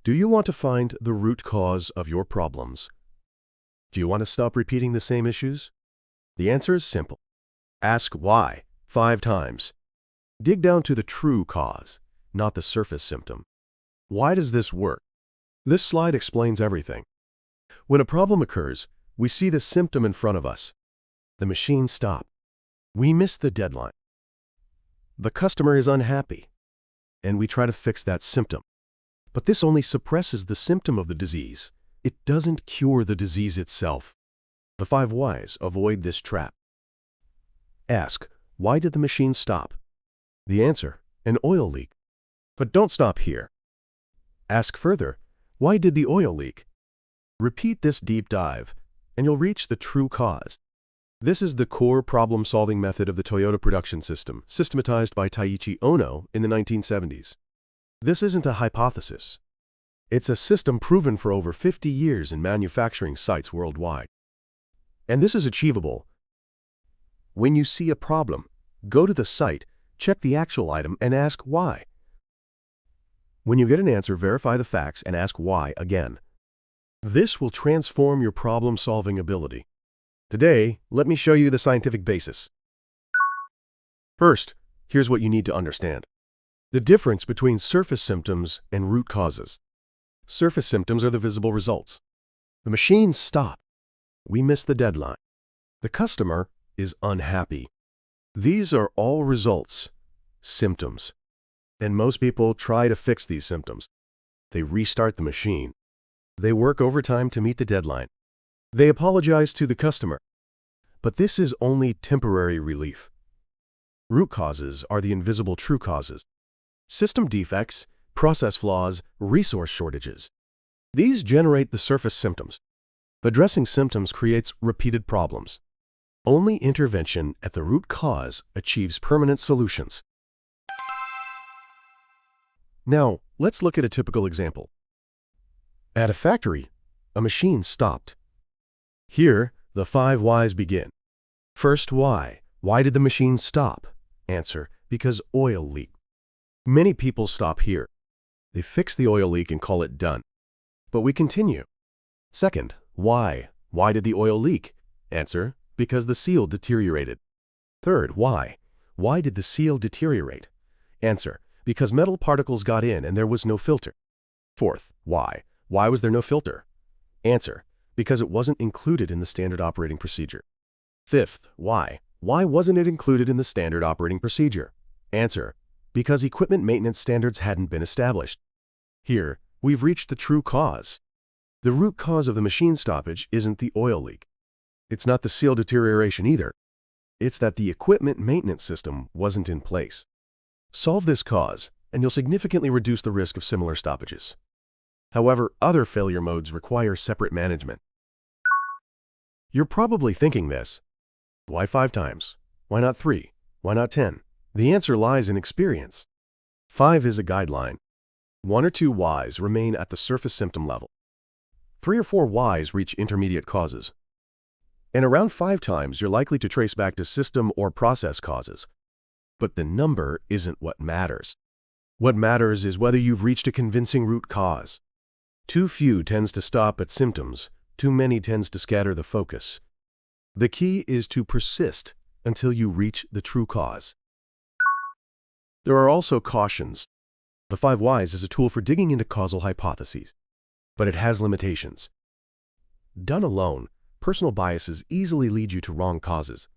Do you want to find the root cause of your problems? Do you want to stop repeating the same issues? The answer is simple. Ask why 5 times. Dig down to the true cause, not the surface symptom. Why does this work? This slide explains everything. When a problem occurs, we see the symptom in front of us. The machine stopped. We miss the deadline. The customer is unhappy, and we try to fix that symptom. But this only suppresses the symptom of the disease. It doesn't cure the disease itself. The 5 whys avoid this trap. Ask, why did the machine stop? The answer, an oil leak. But don't stop here. Ask further, why did the oil leak? Repeat this deep dive, and you'll reach the true cause. This is the core problem-solving method of the Toyota production system, systematized by Taiichi Ohno in the 1970s. This isn't a hypothesis. It's a system proven for over 50 years in manufacturing sites worldwide. And this is achievable. When you see a problem, go to the site, check the actual item, and ask why. When you get an answer, verify the facts and ask why again. This will transform your problem-solving ability. Today, let me show you the scientific basis. First, here's what you need to understand. The difference between surface symptoms and root causes. Surface symptoms are the visible results. The machine stopped. We missed the deadline. The customer is unhappy. These are all results, symptoms. And most people try to fix these symptoms. They restart the machine. They work overtime to meet the deadline. They apologize to the customer. But this is only temporary relief. Root causes are the invisible true causes. System defects, process flaws, resource shortages. These generate the surface symptoms. Addressing symptoms creates repeated problems. Only intervention at the root cause achieves permanent solutions. Now, let's look at a typical example. At a factory, a machine stopped. Here, the 5 whys begin. First, why? Why did the machine stop? Answer, because oil leaked. Many people stop here. They fix the oil leak and call it done. But we continue. Second, why? Why did the oil leak? Answer, because the seal deteriorated. Third, why? Why did the seal deteriorate? Answer, because metal particles got in and there was no filter. Fourth, why? Why was there no filter? Answer, because it wasn't included in the standard operating procedure. Fifth, why? Why wasn't it included in the standard operating procedure? Answer, because equipment maintenance standards hadn't been established. Here, we've reached the true cause. The root cause of the machine stoppage isn't the oil leak. It's not the seal deterioration either. It's that the equipment maintenance system wasn't in place. Solve this cause, and you'll significantly reduce the risk of similar stoppages. However, other failure modes require separate management. You're probably thinking this. Why 5 times? Why not 3? Why not 10? The answer lies in experience. 5 is a guideline. 1 or 2 whys remain at the surface symptom level. 3 or 4 whys reach intermediate causes. And around 5 times, you're likely to trace back to system or process causes. But the number isn't what matters. What matters is whether you've reached a convincing root cause. Too few tends to stop at symptoms. Too many tends to scatter the focus. The key is to persist until you reach the true cause. There are also cautions. The 5 whys is a tool for digging into causal hypotheses, but it has limitations. Done alone, personal biases easily lead you to wrong causes.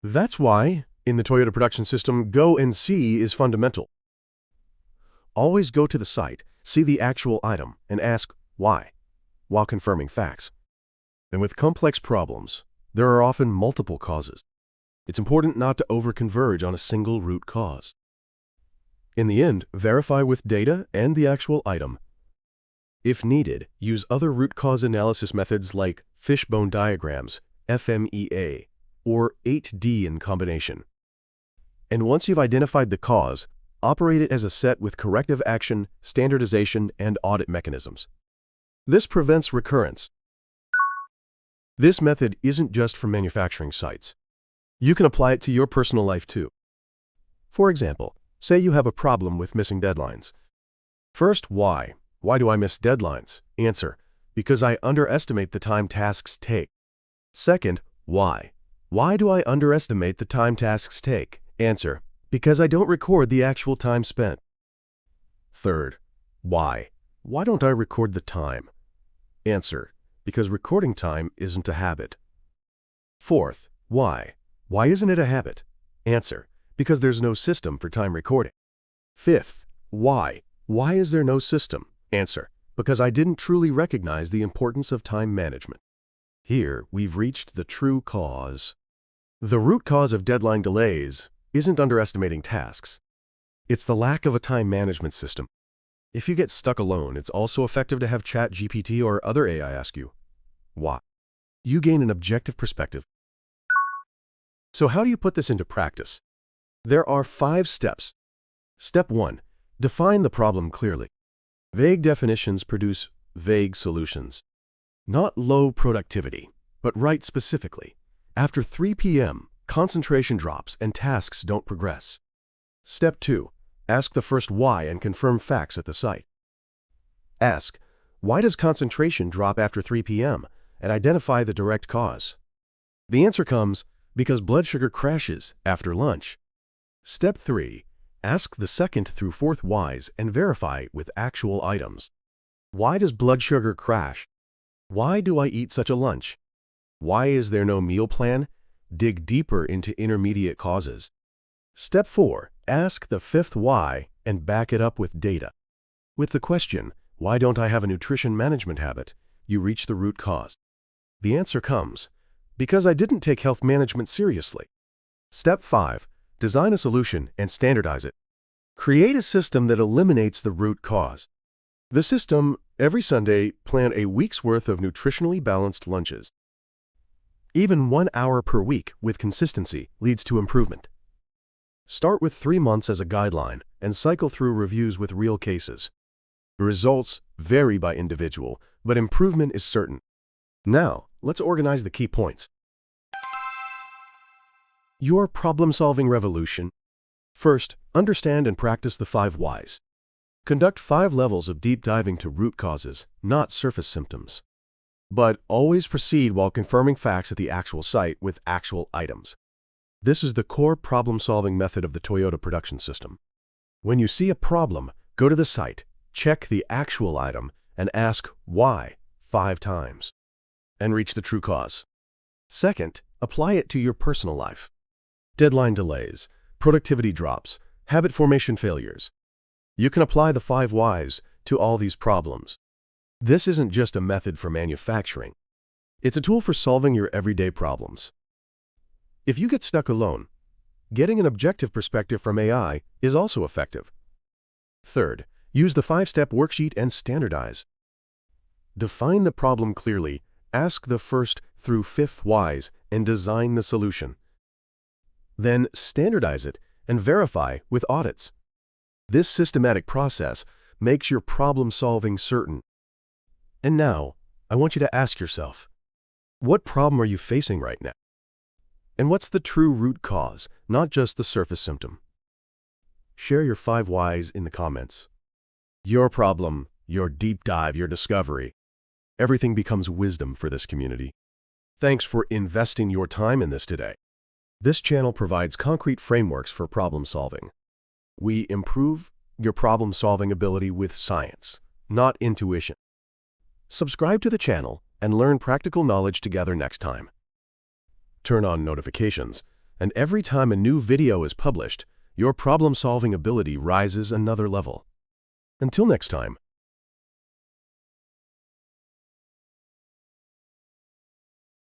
That's why, in the Toyota production system, go and see is fundamental. Always go to the site, see the actual item, and ask why, while confirming facts. And with complex problems, there are often multiple causes. It's important not to over-converge on a single root cause. In the end, verify with data and the actual item. If needed, use other root cause analysis methods like fishbone diagrams, FMEA, or 8D in combination. And once you've identified the cause, operate it as a set with corrective action, standardization, and audit mechanisms. This prevents recurrence. This method isn't just for manufacturing sites. You can apply it to your personal life too. For example, say you have a problem with missing deadlines. First, why? Why do I miss deadlines? Answer: because I underestimate the time tasks take. Second, why? Why do I underestimate the time tasks take? Answer: because I don't record the actual time spent. Third, why? Why don't I record the time? Answer: because recording time isn't a habit. Fourth, why? Why isn't it a habit? Answer: because there's no system for time recording. Fifth, why? Why is there no system? Answer: because I didn't truly recognize the importance of time management. Here, we've reached the true cause. The root cause of deadline delays isn't underestimating tasks. It's the lack of a time management system. If you get stuck alone, it's also effective to have ChatGPT or other AI ask you, why? You gain an objective perspective. So how do you put this into practice? There are 5 steps. Step 1. Define the problem clearly. Vague definitions produce vague solutions. Not low productivity, but write specifically. After 3 p.m., concentration drops and tasks don't progress. Step 2. Ask the first why and confirm facts at the site. Ask, why does concentration drop after 3 p.m., and identify the direct cause. The answer comes, because blood sugar crashes after lunch. Step 3. Ask the second through fourth whys and verify with actual items. Why does blood sugar crash? Why do I eat such a lunch? Why is there no meal plan? Dig deeper into intermediate causes. Step 4. Ask the fifth why and back it up with data. With the question, why don't I have a nutrition management habit? You reach the root cause. The answer comes, because I didn't take health management seriously. Step 5. Design a solution and standardize it. Create a system that eliminates the root cause. The system, every Sunday, plan a week's worth of nutritionally balanced lunches. Even 1 hour per week with consistency leads to improvement. Start with 3 months as a guideline and cycle through reviews with real cases. The results vary by individual, but improvement is certain. Now, let's organize the key points. Your problem-solving revolution. First, understand and practice the 5 whys. Conduct 5 levels of deep diving to root causes, not surface symptoms. But always proceed while confirming facts at the actual site with actual items. This is the core problem-solving method of the Toyota production system. When you see a problem, go to the site, check the actual item, and ask why 5 times, and reach the true cause. Second, apply it to your personal life. Deadline delays, productivity drops, habit formation failures. You can apply the 5 whys to all these problems. This isn't just a method for manufacturing. It's a tool for solving your everyday problems. If you get stuck alone, getting an objective perspective from AI is also effective. Third, use the 5-step worksheet and standardize. Define the problem clearly, ask the first through fifth whys, and design the solution. Then standardize it and verify with audits. This systematic process makes your problem-solving certain. And now, I want you to ask yourself, what problem are you facing right now? And what's the true root cause, not just the surface symptom? Share your 5 whys in the comments. Your problem, your deep dive, your discovery. Everything becomes wisdom for this community. Thanks for investing your time in this today. This channel provides concrete frameworks for problem solving. We improve your problem-solving ability with science, not intuition. Subscribe to the channel and learn practical knowledge together next time. Turn on notifications, and every time a new video is published, your problem-solving ability rises another level. Until next time.